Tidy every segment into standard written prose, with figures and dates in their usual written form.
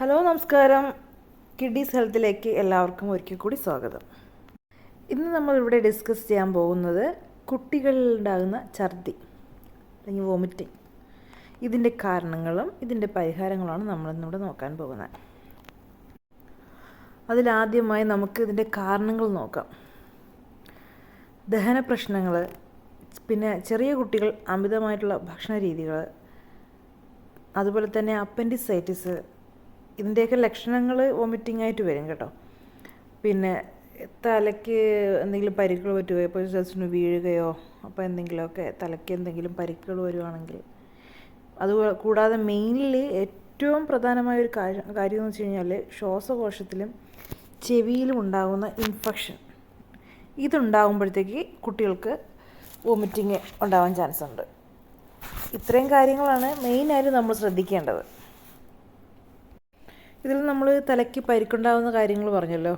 Hello നമസ്കാരം. Kiddies ഹെൽത്തിലേക്ക് എല്ലാവർക്കും ഒരിക്കൽ കൂടി സ്വാഗതം. ഇന്ന് നമ്മളിവിടെ ഡിസ്കസ് ചെയ്യാൻ പോകുന്നത് കുട്ടികളിലുണ്ടാകുന്ന ഛർദി അല്ലെങ്കിൽ വോമിറ്റിംഗ്, ഇതിൻ്റെ കാരണങ്ങളും ഇതിൻ്റെ പരിഹാരങ്ങളുമാണ് നമ്മളിന്നിവിടെ നോക്കാൻ പോകുന്നത്. അതിലാദ്യമായി നമുക്ക് ഇതിൻ്റെ കാരണങ്ങൾ നോക്കാം. ദഹന പ്രശ്നങ്ങൾ, പിന്നെ ചെറിയ കുട്ടികൾ അമിതമായിട്ടുള്ള ഭക്ഷണ രീതികൾ, അതുപോലെ തന്നെ അപ്പൻഡിസൈറ്റിസ്, ഇതിൻ്റെയൊക്കെ ലക്ഷണങ്ങൾ വോമിറ്റിംഗ് ആയിട്ട് വരും കേട്ടോ. പിന്നെ തലയ്ക്ക് എന്തെങ്കിലും പരിക്കുകൾ പറ്റുകയോ, ഇപ്പോൾ ജസ്റ്റ് വീഴുകയോ, അപ്പോൾ എന്തെങ്കിലുമൊക്കെ തലയ്ക്ക് എന്തെങ്കിലും പരിക്കുകൾ വരുവാണെങ്കിൽ, അത് കൂടാതെ മെയിൻലി ഏറ്റവും പ്രധാനമായ ഒരു കാര്യം എന്ന് വെച്ച് കഴിഞ്ഞാൽ ശ്വാസകോശത്തിലും ചെവിയിലും ഉണ്ടാകുന്ന ഇൻഫെക്ഷൻ. ഇതുണ്ടാകുമ്പോഴത്തേക്ക് കുട്ടികൾക്ക് വോമിറ്റിംഗ് ഉണ്ടാവാൻ ചാൻസ് ഉണ്ട്. ഇത്രയും കാര്യങ്ങളാണ് മെയിനായിട്ട് നമ്മൾ ശ്രദ്ധിക്കേണ്ടത്. ഇതിൽ നമ്മൾ തലയ്ക്ക് പരിക്കുണ്ടാകുന്ന കാര്യങ്ങൾ പറഞ്ഞല്ലോ,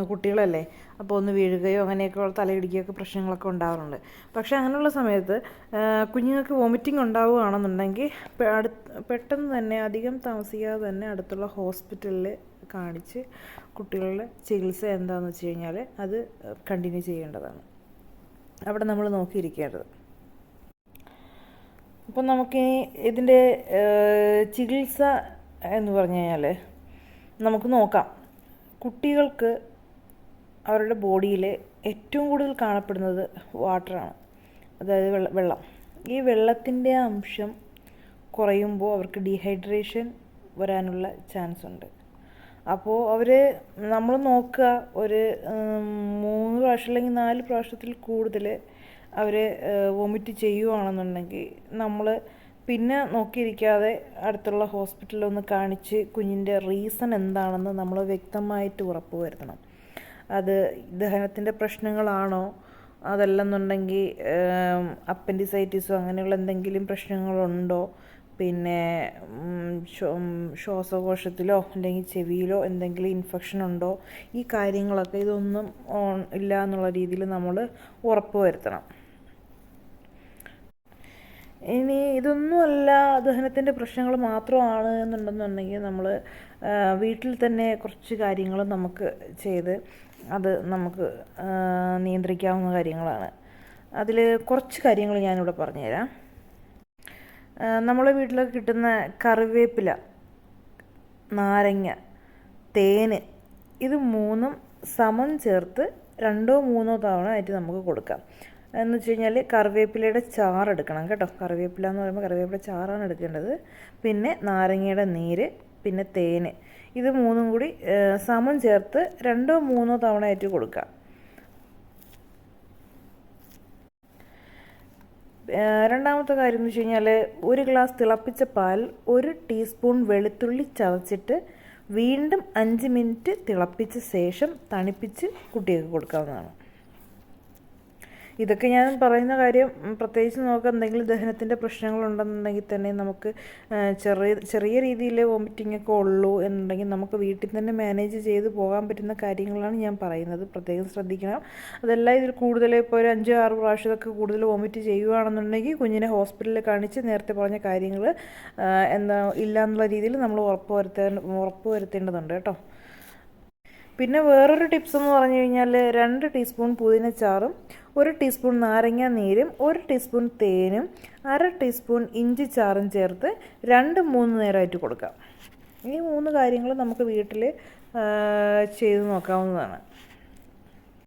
കുട്ടികളല്ലേ, അപ്പോൾ ഒന്ന് വീഴുകയോ അങ്ങനെയൊക്കെ തലയിടിക്കുകയൊക്കെ പ്രശ്നങ്ങളൊക്കെ ഉണ്ടാകാറുണ്ട്. പക്ഷേ അങ്ങനെയുള്ള സമയത്ത് കുഞ്ഞുങ്ങൾക്ക് വോമിറ്റിംഗ് ഉണ്ടാവുകയാണെന്നുണ്ടെങ്കിൽ പെട്ടെന്ന് തന്നെ അധികം താമസിക്കാതെ തന്നെ അടുത്തുള്ള ഹോസ്പിറ്റലിൽ കാണിച്ച് കുട്ടികളുടെ ചികിത്സ എന്താണെന്ന് വെച്ച് കഴിഞ്ഞാൽ അത് കണ്ടിന്യൂ ചെയ്യേണ്ടതാണ്. അവിടെ നമ്മൾ നോക്കിയിരിക്കേണ്ടത്. അപ്പം നമുക്കിനി ഇതിൻ്റെ ചികിത്സ എന്ന് പറഞ്ഞു കഴിഞ്ഞാൽ നമുക്ക് നോക്കാം. കുട്ടികൾക്ക് അവരുടെ ബോഡിയിൽ ഏറ്റവും കൂടുതൽ കാണപ്പെടുന്നത് വാട്ടറാണ്, അതായത് വെള്ളം. ഈ വെള്ളത്തിൻ്റെ അംശം കുറയുമ്പോൾ അവർക്ക് ഡീഹൈഡ്രേഷൻ വരാനുള്ള ചാൻസ് ഉണ്ട്. അപ്പോൾ നമ്മൾ നോക്കുക, ഒരു 3 പ്രാവശ്യം അല്ലെങ്കിൽ 4 പ്രാവശ്യത്തിൽ കൂടുതൽ അവർ വോമിറ്റ് ചെയ്യുകയാണെന്നുണ്ടെങ്കിൽ നമ്മൾ പിന്നെ നോക്കിയിരിക്കാതെ അടുത്തുള്ള ഹോസ്പിറ്റലിൽ ഒന്ന് കാണിച്ച് കുഞ്ഞിൻ്റെ റീസൺ എന്താണെന്ന് നമ്മൾ വ്യക്തമായിട്ട് ഉറപ്പ് വരുത്തണം. അത് ദഹനത്തിൻ്റെ പ്രശ്നങ്ങളാണോ, അതല്ലെന്നുണ്ടെങ്കിൽ അപ്പൻഡിസൈറ്റിസോ അങ്ങനെയുള്ള എന്തെങ്കിലും പ്രശ്നങ്ങളുണ്ടോ, പിന്നെ ശ്വാസകോശത്തിലോ അല്ലെങ്കിൽ ചെവിയിലോ എന്തെങ്കിലും ഇൻഫെക്ഷൻ ഉണ്ടോ, ഈ കാര്യങ്ങളൊക്കെ ഇതൊന്നും ഇല്ല എന്നുള്ള രീതിയിൽ നമ്മൾ ഉറപ്പ് വരുത്തണം. ഇനി ഇതൊന്നുമല്ല, ദഹനത്തിൻ്റെ പ്രശ്നങ്ങൾ മാത്രമാണ് എന്നുണ്ടെന്നുണ്ടെങ്കിൽ നമ്മൾ വീട്ടിൽ തന്നെ കുറച്ച് കാര്യങ്ങൾ നമുക്ക് ചെയ്ത് അത് നമുക്ക് നിയന്ത്രിക്കാവുന്ന കാര്യങ്ങളാണ്. അതിൽ കുറച്ച് കാര്യങ്ങൾ ഞാനിവിടെ പറഞ്ഞുതരാം. നമ്മളെ വീട്ടിലൊക്കെ കിട്ടുന്ന കറിവേപ്പില, നാരങ്ങ, തേന്, ഇത് 3ഉം സമം ചേർത്ത് 2-3 തവണ ആയിട്ട് നമുക്ക് കൊടുക്കാം. എന്ന് വെച്ച് കഴിഞ്ഞാൽ കറിവേപ്പിലയുടെ ചാറെടുക്കണം കേട്ടോ. കറിവേപ്പില എന്ന് പറയുമ്പോൾ കറിവേപ്പില ചാറാണ് എടുക്കേണ്ടത്. പിന്നെ നാരങ്ങയുടെ നീര്, പിന്നെ തേന്, ഇത് 3ഉം കൂടി സമം ചേർത്ത് 2-3 തവണ ആയിട്ട് കൊടുക്കാം. രണ്ടാമത്തെ കാര്യം എന്ന് വെച്ച് കഴിഞ്ഞാൽ 1 ഗ്ലാസ് തിളപ്പിച്ച പാൽ 1 ടീസ്പൂൺ വെളുത്തുള്ളി ചതച്ചിട്ട് വീണ്ടും 5 മിനിറ്റ് തിളപ്പിച്ച ശേഷം തണുപ്പിച്ച് കുട്ടികൾക്ക് കൊടുക്കാവുന്നതാണ്. ഇതൊക്കെ ഞാൻ പറയുന്ന കാര്യം പ്രത്യേകിച്ച് നമുക്ക് എന്തെങ്കിലും ദഹനത്തിൻ്റെ പ്രശ്നങ്ങളുണ്ടെന്നുണ്ടെങ്കിൽ തന്നെ നമുക്ക് ചെറിയ രീതിയിൽ വോമിറ്റിംഗ് ഒക്കെ ഉള്ളൂ എന്നുണ്ടെങ്കിൽ നമുക്ക് വീട്ടിൽ തന്നെ മാനേജ് ചെയ്ത് പോകാൻ പറ്റുന്ന കാര്യങ്ങളാണ് ഞാൻ പറയുന്നത്. പ്രത്യേകം ശ്രദ്ധിക്കണം. അതല്ല ഇതിൽ കൂടുതൽ ഇപ്പോൾ ഒരു 5-6 പ്രാവശ്യമൊക്കെ കൂടുതൽ വോമിറ്റ് ചെയ്യുകയാണെന്നുണ്ടെങ്കിൽ കുഞ്ഞിനെ ഹോസ്പിറ്റലിൽ കാണിച്ച് നേരത്തെ പറഞ്ഞ കാര്യങ്ങൾ ഇല്ല എന്നുള്ള രീതിയിൽ നമ്മൾ ഉറപ്പ് വരുത്തേണ്ടതുണ്ട് കേട്ടോ. പിന്നെ വേറൊരു ടിപ്സ് എന്ന് പറഞ്ഞു കഴിഞ്ഞാൽ 2 ടീസ്പൂൺ പുതിനച്ചാറും 1 ടീസ്പൂൺ നാരങ്ങ നീരും 1 ടീസ്പൂൺ തേനും 1/2 ടീസ്പൂൺ ഇഞ്ചി ചാറും ചേർത്ത് 2-3 നേരമായിട്ട് കൊടുക്കാം. ഈ 3 കാര്യങ്ങൾ നമുക്ക് വീട്ടിൽ ചെയ്ത് നോക്കാവുന്നതാണ്.